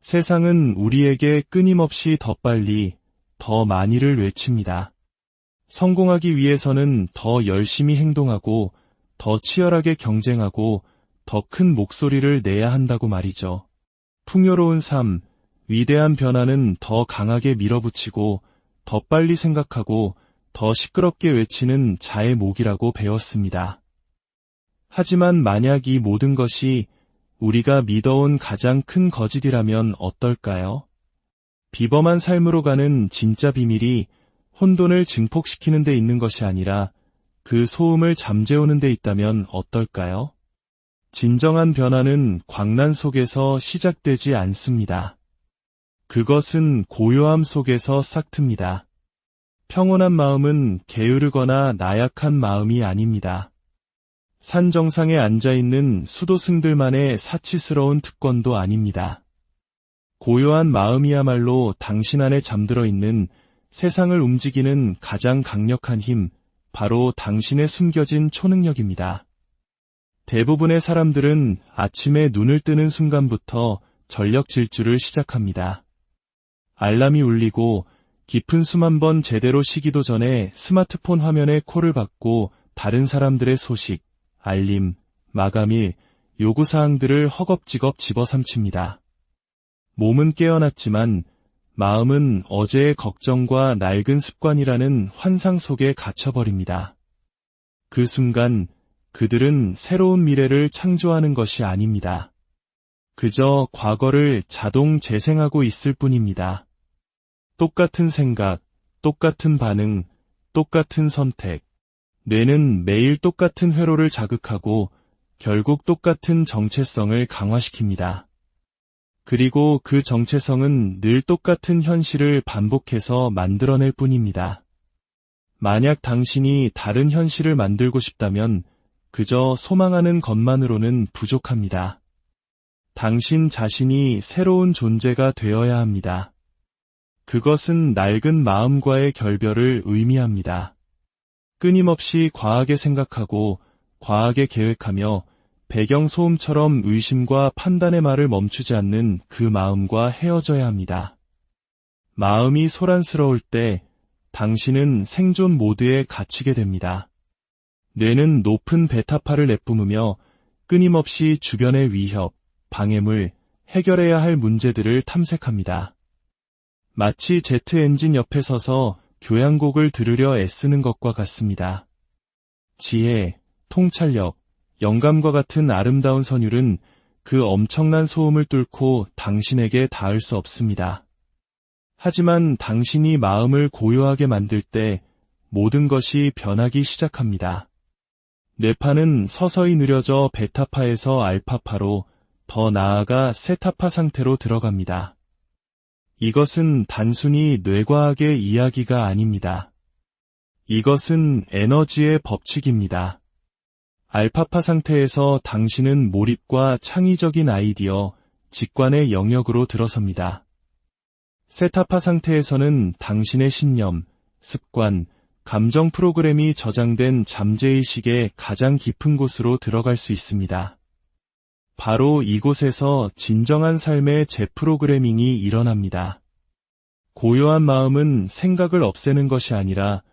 세상은 우리에게 끊임없이 더 빨리, 더 많이를 외칩니다. 성공하기 위해서는 더 열심히 행동하고, 더 치열하게 경쟁하고, 더 큰 목소리를 내야 한다고 말이죠. 풍요로운 삶, 위대한 변화는 더 강하게 밀어붙이고, 더 빨리 생각하고, 더 시끄럽게 외치는 자의 목이라고 배웠습니다. 하지만 만약 이 모든 것이 우리가 믿어온 가장 큰 거짓이라면 어떨까요? 비범한 삶으로 가는 진짜 비밀이 혼돈을 증폭시키는 데 있는 것이 아니라 그 소음을 잠재우는 데 있다면 어떨까요? 진정한 변화는 광란 속에서 시작되지 않습니다. 그것은 고요함 속에서 싹틉니다. 평온한 마음은 게으르거나 나약한 마음이 아닙니다. 산 정상에 앉아있는 수도승들만의 사치스러운 특권도 아닙니다. 고요한 마음이야말로 당신 안에 잠들어 있는 세상을 움직이는 가장 강력한 힘, 바로 당신의 숨겨진 초능력입니다. 대부분의 사람들은 아침에 눈을 뜨는 순간부터 전력 질주를 시작합니다. 알람이 울리고 깊은 숨 한 번 제대로 쉬기도 전에 스마트폰 화면에 콜을 받고 다른 사람들의 소식, 알림, 마감일, 요구사항들을 허겁지겁 집어삼킵니다. 몸은 깨어났지만 마음은 어제의 걱정과 낡은 습관이라는 환상 속에 갇혀버립니다. 그 순간 그들은 새로운 미래를 창조하는 것이 아닙니다. 그저 과거를 자동 재생하고 있을 뿐입니다. 똑같은 생각, 똑같은 반응, 똑같은 선택. 뇌는 매일 똑같은 회로를 자극하고 결국 똑같은 정체성을 강화시킵니다. 그리고 그 정체성은 늘 똑같은 현실을 반복해서 만들어낼 뿐입니다. 만약 당신이 다른 현실을 만들고 싶다면 그저 소망하는 것만으로는 부족합니다. 당신 자신이 새로운 존재가 되어야 합니다. 그것은 낡은 마음과의 결별을 의미합니다. 끊임없이 과하게 생각하고 과하게 계획하며 배경소음처럼 의심과 판단의 말을 멈추지 않는 그 마음과 헤어져야 합니다. 마음이 소란스러울 때 당신은 생존 모드에 갇히게 됩니다. 뇌는 높은 베타파를 내뿜으며 끊임없이 주변의 위협, 방해물, 해결해야 할 문제들을 탐색합니다. 마치 제트 엔진 옆에 서서 교향곡을 들으려 애쓰는 것과 같습니다. 지혜, 통찰력, 영감과 같은 아름다운 선율은 그 엄청난 소음을 뚫고 당신에게 닿을 수 없습니다. 하지만 당신이 마음을 고요하게 만들 때 모든 것이 변하기 시작합니다. 뇌파는 서서히 느려져 베타파에서 알파파로 더 나아가 세타파 상태로 들어갑니다. 이것은 단순히 뇌과학의 이야기가 아닙니다. 이것은 에너지의 법칙입니다. 알파파 상태에서 당신은 몰입과 창의적인 아이디어, 직관의 영역으로 들어섭니다. 세타파 상태에서는 당신의 신념, 습관, 감정 프로그램이 저장된 잠재의식의 가장 깊은 곳으로 들어갈 수 있습니다. 바로 이곳에서 진정한 삶의 재프로그래밍이 일어납니다. 고요한 마음은 생각을 없애는 것이 아니라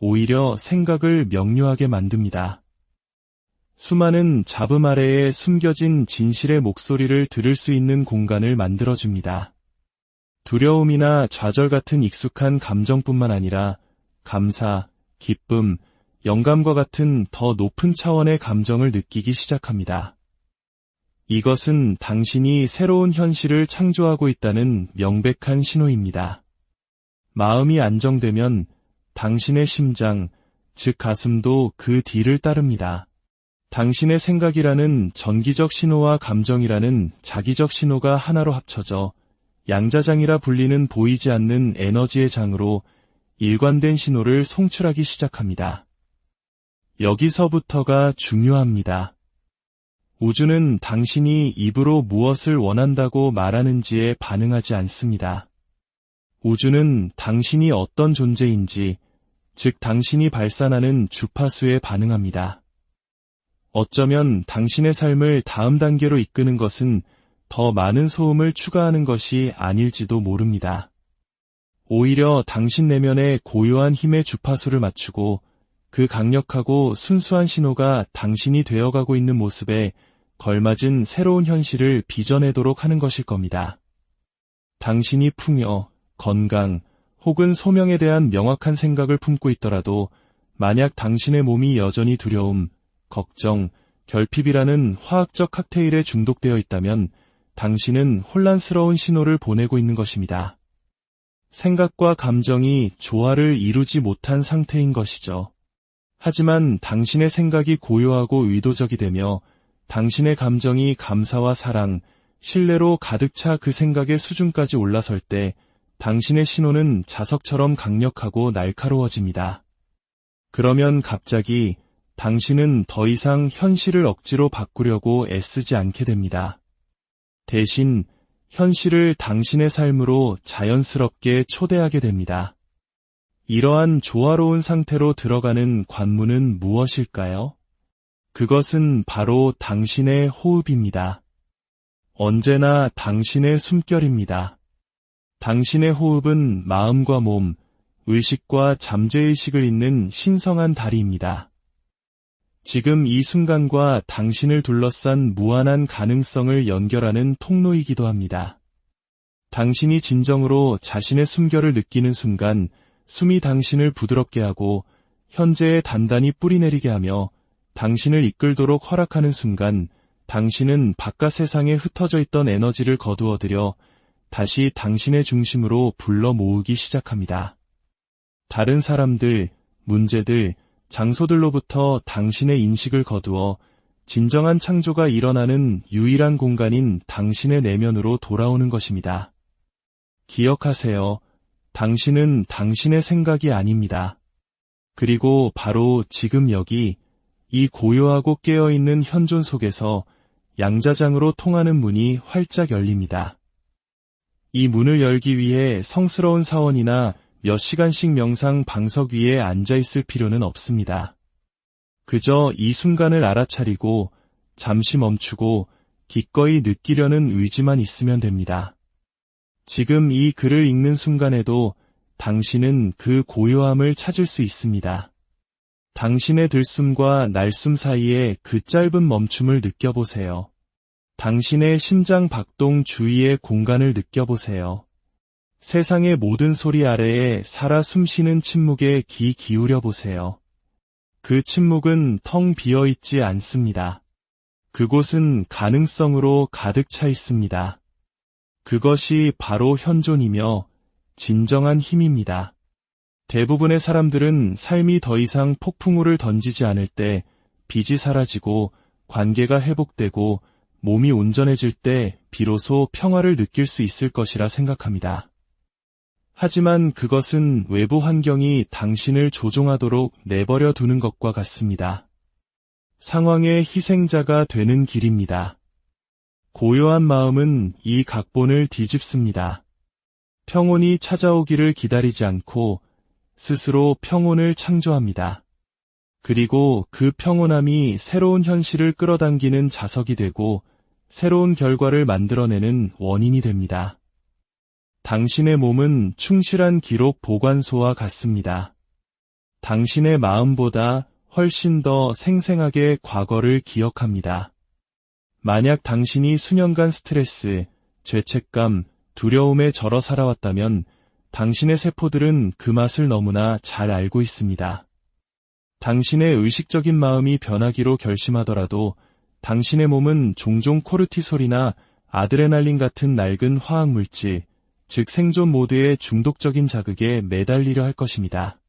오히려 생각을 명료하게 만듭니다. 수많은 잡음 아래에 숨겨진 진실의 목소리를 들을 수 있는 공간을 만들어줍니다. 두려움이나 좌절 같은 익숙한 감정뿐만 아니라 감사, 기쁨, 영감과 같은 더 높은 차원의 감정을 느끼기 시작합니다. 이것은 당신이 새로운 현실을 창조하고 있다는 명백한 신호입니다. 마음이 안정되면 당신의 심장, 즉 가슴도 그 뒤를 따릅니다. 당신의 생각이라는 전기적 신호와 감정이라는 자기적 신호가 하나로 합쳐져 양자장이라 불리는 보이지 않는 에너지의 장으로 일관된 신호를 송출하기 시작합니다. 여기서부터가 중요합니다. 우주는 당신이 입으로 무엇을 원한다고 말하는지에 반응하지 않습니다. 우주는 당신이 어떤 존재인지, 즉 당신이 발산하는 주파수에 반응합니다. 어쩌면 당신의 삶을 다음 단계로 이끄는 것은 더 많은 소음을 추가하는 것이 아닐지도 모릅니다. 오히려 당신 내면의 고요한 힘의 주파수를 맞추고 그 강력하고 순수한 신호가 당신이 되어가고 있는 모습에 걸맞은 새로운 현실을 빚어내도록 하는 것일 겁니다. 당신이 풍요, 건강, 혹은 소명에 대한 명확한 생각을 품고 있더라도 만약 당신의 몸이 여전히 두려움, 걱정, 결핍이라는 화학적 칵테일에 중독되어 있다면 당신은 혼란스러운 신호를 보내고 있는 것입니다. 생각과 감정이 조화를 이루지 못한 상태인 것이죠. 하지만 당신의 생각이 고요하고 의도적이 되며 당신의 감정이 감사와 사랑, 신뢰로 가득 차 그 생각의 수준까지 올라설 때 당신의 신호는 자석처럼 강력하고 날카로워집니다. 그러면 갑자기 당신은 더 이상 현실을 억지로 바꾸려고 애쓰지 않게 됩니다. 대신 현실을 당신의 삶으로 자연스럽게 초대하게 됩니다. 이러한 조화로운 상태로 들어가는 관문은 무엇일까요? 그것은 바로 당신의 호흡입니다. 언제나 당신의 숨결입니다. 당신의 호흡은 마음과 몸, 의식과 잠재의식을 잇는 신성한 다리입니다. 지금 이 순간과 당신을 둘러싼 무한한 가능성을 연결하는 통로이기도 합니다. 당신이 진정으로 자신의 숨결을 느끼는 순간 숨이 당신을 부드럽게 하고 현재에 단단히 뿌리내리게 하며 당신을 이끌도록 허락하는 순간 당신은 바깥 세상에 흩어져 있던 에너지를 거두어들여 다시 당신의 중심으로 불러 모으기 시작합니다. 다른 사람들, 문제들, 장소들로부터 당신의 인식을 거두어 진정한 창조가 일어나는 유일한 공간인 당신의 내면으로 돌아오는 것입니다. 기억하세요. 당신은 당신의 생각이 아닙니다. 그리고 바로 지금 여기 이 고요하고 깨어있는 현존 속에서 양자장으로 통하는 문이 활짝 열립니다. 이 문을 열기 위해 성스러운 사원이나 몇 시간씩 명상 방석 위에 앉아있을 필요는 없습니다. 그저 이 순간을 알아차리고 잠시 멈추고 기꺼이 느끼려는 의지만 있으면 됩니다. 지금 이 글을 읽는 순간에도 당신은 그 고요함을 찾을 수 있습니다. 당신의 들숨과 날숨 사이에 그 짧은 멈춤을 느껴보세요. 당신의 심장 박동 주위의 공간을 느껴보세요. 세상의 모든 소리 아래에 살아 숨쉬는 침묵에 귀 기울여 보세요. 그 침묵은 텅 비어 있지 않습니다. 그곳은 가능성으로 가득 차 있습니다. 그것이 바로 현존이며 진정한 힘입니다. 대부분의 사람들은 삶이 더 이상 폭풍우를 던지지 않을 때 빚이 사라지고 관계가 회복되고 몸이 온전해질 때 비로소 평화를 느낄 수 있을 것이라 생각합니다. 하지만 그것은 외부 환경이 당신을 조종하도록 내버려 두는 것과 같습니다. 상황의 희생자가 되는 길입니다. 고요한 마음은 이 각본을 뒤집습니다. 평온이 찾아오기를 기다리지 않고 스스로 평온을 창조합니다. 그리고 그 평온함이 새로운 현실을 끌어당기는 자석이 되고 새로운 결과를 만들어내는 원인이 됩니다. 당신의 몸은 충실한 기록 보관소와 같습니다. 당신의 마음보다 훨씬 더 생생하게 과거를 기억합니다. 만약 당신이 수년간 스트레스, 죄책감, 두려움에 절어 살아왔다면 당신의 세포들은 그 맛을 너무나 잘 알고 있습니다. 당신의 의식적인 마음이 변하기로 결심하더라도 당신의 몸은 종종 코르티솔이나 아드레날린 같은 낡은 화학물질, 즉 생존 모드의 중독적인 자극에 매달리려 할 것입니다.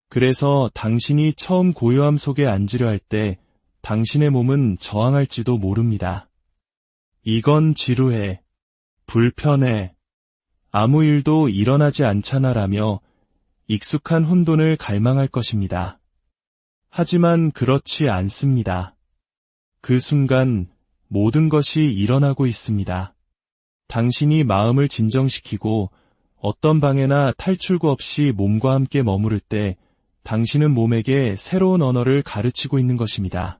그래서 당신이 처음 고요함 속에 앉으려 할 때 당신의 몸은 저항할지도 모릅니다. 이건 지루해, 불편해, 아무 일도 일어나지 않잖아라며 익숙한 혼돈을 갈망할 것입니다. 하지만 그렇지 않습니다. 그 순간 모든 것이 일어나고 있습니다. 당신이 마음을 진정시키고 어떤 방해나 탈출구 없이 몸과 함께 머무를 때 당신은 몸에게 새로운 언어를 가르치고 있는 것입니다.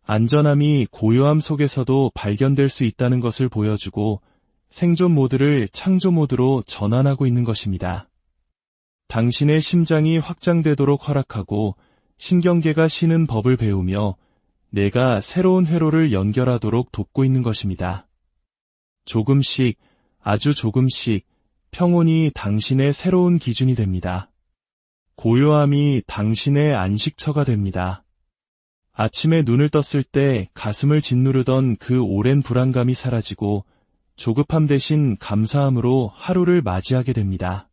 안전함이 고요함 속에서도 발견될 수 있다는 것을 보여주고 생존 모드를 창조 모드로 전환하고 있는 것입니다. 당신의 심장이 확장되도록 허락하고 신경계가 쉬는 법을 배우며 내가 새로운 회로를 연결하도록 돕고 있는 것입니다. 조금씩, 아주 조금씩 평온이 당신의 새로운 기준이 됩니다. 고요함이 당신의 안식처가 됩니다. 아침에 눈을 떴을 때 가슴을 짓누르던 그 오랜 불안감이 사라지고 조급함 대신 감사함으로 하루를 맞이하게 됩니다.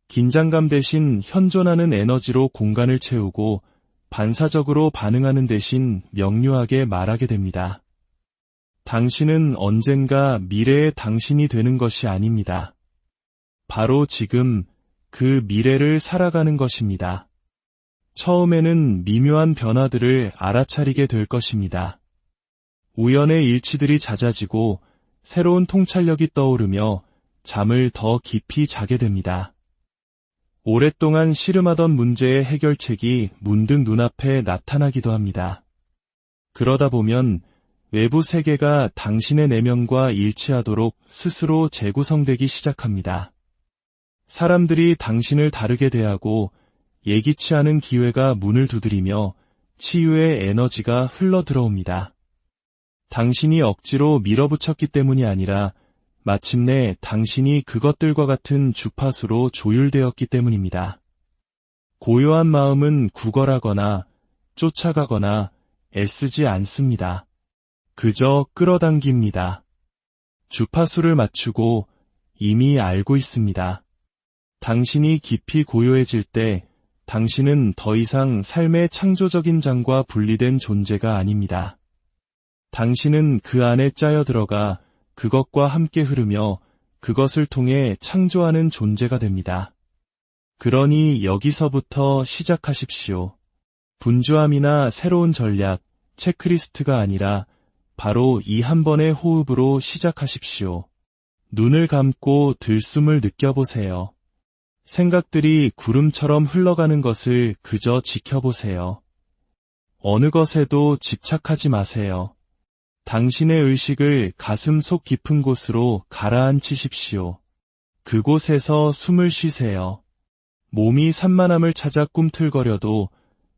긴장감 대신 현존하는 에너지로 공간을 채우고 반사적으로 반응하는 대신 명료하게 말하게 됩니다. 당신은 언젠가 미래의 당신이 되는 것이 아닙니다. 바로 지금 그 미래를 살아가는 것입니다. 처음에는 미묘한 변화들을 알아차리게 될 것입니다. 우연의 일치들이 잦아지고 새로운 통찰력이 떠오르며 잠을 더 깊이 자게 됩니다. 오랫동안 씨름하던 문제의 해결책이 문득 눈앞에 나타나기도 합니다. 그러다 보면 외부 세계가 당신의 내면과 일치하도록 스스로 재구성되기 시작합니다. 사람들이 당신을 다르게 대하고 예기치 않은 기회가 문을 두드리며 치유의 에너지가 흘러들어옵니다. 당신이 억지로 밀어붙였기 때문이 아니라 마침내 당신이 그것들과 같은 주파수로 조율되었기 때문입니다. 고요한 마음은 구걸하거나 쫓아가거나 애쓰지 않습니다. 그저 끌어당깁니다. 주파수를 맞추고 이미 알고 있습니다. 당신이 깊이 고요해질 때 당신은 더 이상 삶의 창조적인 장과 분리된 존재가 아닙니다. 당신은 그 안에 짜여 들어가 그것과 함께 흐르며 그것을 통해 창조하는 존재가 됩니다. 그러니 여기서부터 시작하십시오. 분주함이나 새로운 전략, 체크리스트가 아니라 바로 이 한 번의 호흡으로 시작하십시오. 눈을 감고 들숨을 느껴보세요. 생각들이 구름처럼 흘러가는 것을 그저 지켜보세요. 어느 것에도 집착하지 마세요. 당신의 의식을 가슴 속 깊은 곳으로 가라앉히십시오. 그곳에서 숨을 쉬세요. 몸이 산만함을 찾아 꿈틀거려도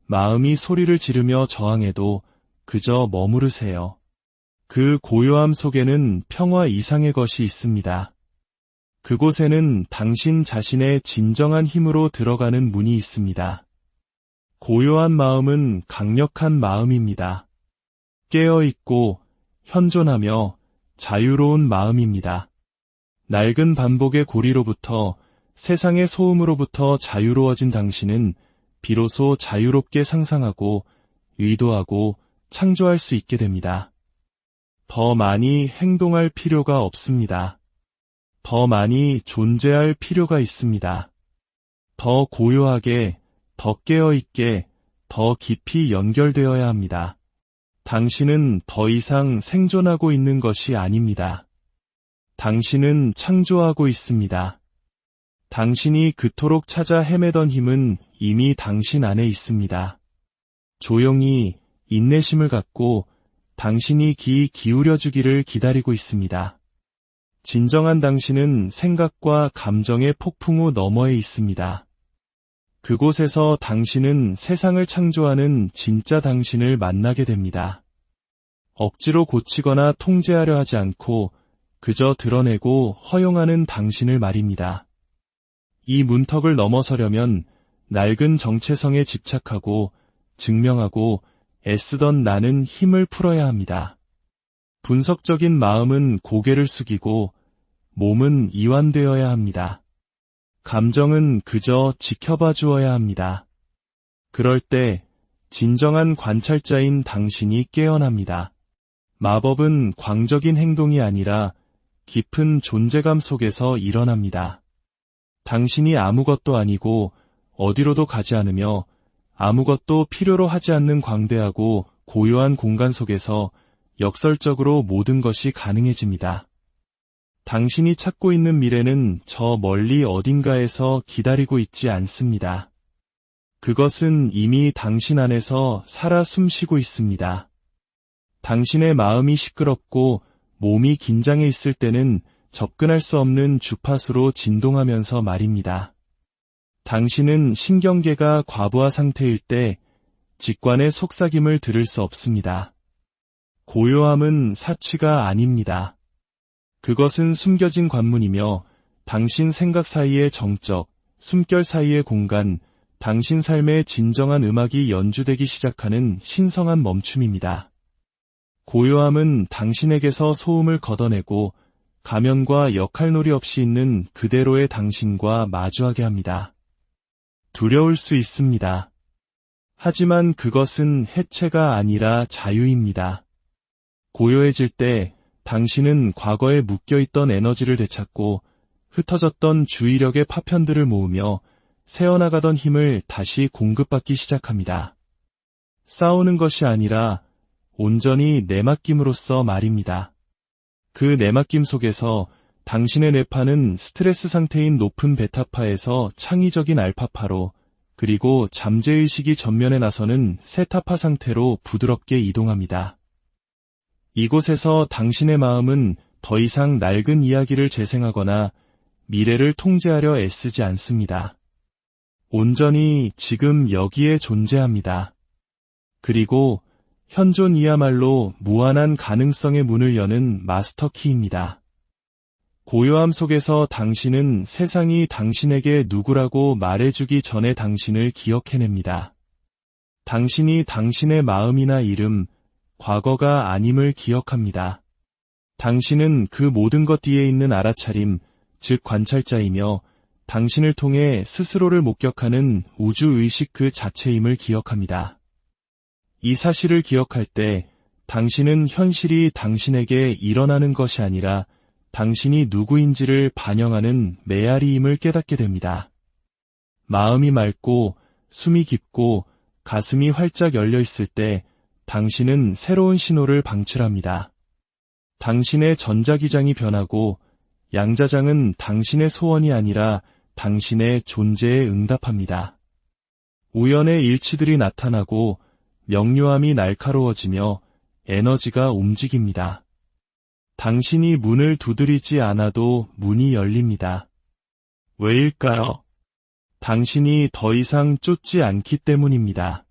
마음이 소리를 지르며 저항해도 그저 머무르세요. 그 고요함 속에는 평화 이상의 것이 있습니다. 그곳에는 당신 자신의 진정한 힘으로 들어가는 문이 있습니다. 고요한 마음은 강력한 마음입니다. 깨어있고 현존하며 자유로운 마음입니다. 낡은 반복의 고리로부터 세상의 소음으로부터 자유로워진 당신은 비로소 자유롭게 상상하고 의도하고 창조할 수 있게 됩니다. 더 많이 행동할 필요가 없습니다. 더 많이 존재할 필요가 있습니다. 더 고요하게, 더 깨어있게, 더 깊이 연결되어야 합니다. 당신은 더 이상 생존하고 있는 것이 아닙니다. 당신은 창조하고 있습니다. 당신이 그토록 찾아 헤매던 힘은 이미 당신 안에 있습니다. 조용히 인내심을 갖고 당신이 귀 기울여주기를 기다리고 있습니다. 진정한 당신은 생각과 감정의 폭풍 후 너머에 있습니다. 그곳에서 당신은 세상을 창조하는 진짜 당신을 만나게 됩니다. 억지로 고치거나 통제하려 하지 않고 그저 드러내고 허용하는 당신을 말입니다. 이 문턱을 넘어서려면 낡은 정체성에 집착하고 증명하고 애쓰던 나는 힘을 풀어야 합니다. 분석적인 마음은 고개를 숙이고 몸은 이완되어야 합니다. 감정은 그저 지켜봐 주어야 합니다. 그럴 때 진정한 관찰자인 당신이 깨어납니다. 마법은 광적인 행동이 아니라 깊은 존재감 속에서 일어납니다. 당신이 아무것도 아니고 어디로도 가지 않으며 아무것도 필요로 하지 않는 광대하고 고요한 공간 속에서 역설적으로 모든 것이 가능해집니다. 당신이 찾고 있는 미래는 저 멀리 어딘가에서 기다리고 있지 않습니다. 그것은 이미 당신 안에서 살아 숨쉬고 있습니다. 당신의 마음이 시끄럽고 몸이 긴장해 있을 때는 접근할 수 없는 주파수로 진동하면서 말입니다. 당신은 신경계가 과부하 상태일 때 직관의 속삭임을 들을 수 없습니다. 고요함은 사치가 아닙니다. 그것은 숨겨진 관문이며 당신 생각 사이의 정적, 숨결 사이의 공간, 당신 삶의 진정한 음악이 연주되기 시작하는 신성한 멈춤입니다. 고요함은 당신에게서 소음을 걷어내고 가면과 역할놀이 없이 있는 그대로의 당신과 마주하게 합니다. 두려울 수 있습니다. 하지만 그것은 해체가 아니라 자유입니다. 고요해질 때 당신은 과거에 묶여있던 에너지를 되찾고 흩어졌던 주의력의 파편들을 모으며 새어나가던 힘을 다시 공급받기 시작합니다. 싸우는 것이 아니라 온전히 내맡김으로써 말입니다. 그 내맡김 속에서 당신의 뇌파는 스트레스 상태인 높은 베타파에서 창의적인 알파파로, 그리고 잠재의식이 전면에 나서는 세타파 상태로 부드럽게 이동합니다. 이곳에서 당신의 마음은 더 이상 낡은 이야기를 재생하거나 미래를 통제하려 애쓰지 않습니다. 온전히 지금 여기에 존재합니다. 그리고 현존이야말로 무한한 가능성의 문을 여는 마스터키입니다. 고요함 속에서 당신은 세상이 당신에게 누구라고 말해주기 전에 당신을 기억해냅니다. 당신이 당신의 마음이나 이름, 과거가 아님을 기억합니다. 당신은 그 모든 것 뒤에 있는 알아차림, 즉 관찰자이며 당신을 통해 스스로를 목격하는 우주의식 그 자체임을 기억합니다. 이 사실을 기억할 때 당신은 현실이 당신에게 일어나는 것이 아니라 당신이 누구인지를 반영하는 메아리임을 깨닫게 됩니다. 마음이 맑고 숨이 깊고 가슴이 활짝 열려 있을 때 당신은 새로운 신호를 방출합니다. 당신의 전자기장이 변하고 양자장은 당신의 소원이 아니라 당신의 존재에 응답합니다. 우연의 일치들이 나타나고 명료함이 날카로워지며 에너지가 움직입니다. 당신이 문을 두드리지 않아도 문이 열립니다. 왜일까요? 당신이 더 이상 쫓지 않기 때문입니다.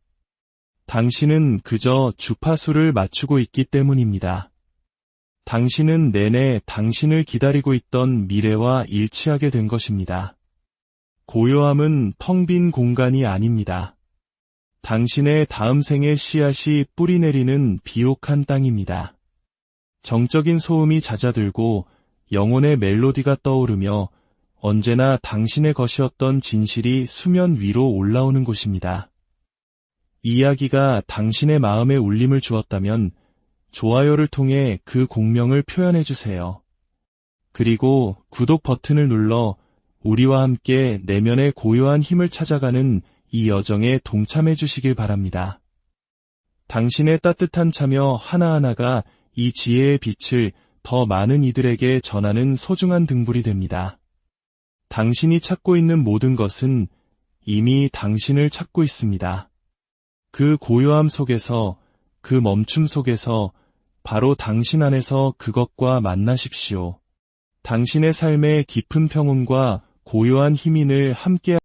당신은 그저 주파수를 맞추고 있기 때문입니다. 당신은 내내 당신을 기다리고 있던 미래와 일치하게 된 것입니다. 고요함은 텅 빈 공간이 아닙니다. 당신의 다음 생의 씨앗이 뿌리내리는 비옥한 땅입니다. 정적인 소음이 잦아들고 영혼의 멜로디가 떠오르며 언제나 당신의 것이었던 진실이 수면 위로 올라오는 곳입니다. 이야기가 당신의 마음에 울림을 주었다면 좋아요를 통해 그 공명을 표현해주세요. 그리고 구독 버튼을 눌러 우리와 함께 내면의 고요한 힘을 찾아가는 이 여정에 동참해 주시길 바랍니다. 당신의 따뜻한 참여 하나하나가 이 지혜의 빛을 더 많은 이들에게 전하는 소중한 등불이 됩니다. 당신이 찾고 있는 모든 것은 이미 당신을 찾고 있습니다. 그 고요함 속에서, 그 멈춤 속에서 바로 당신 안에서 그것과 만나십시오. 당신의 삶의 깊은 평온과 고요한 힘인을 함께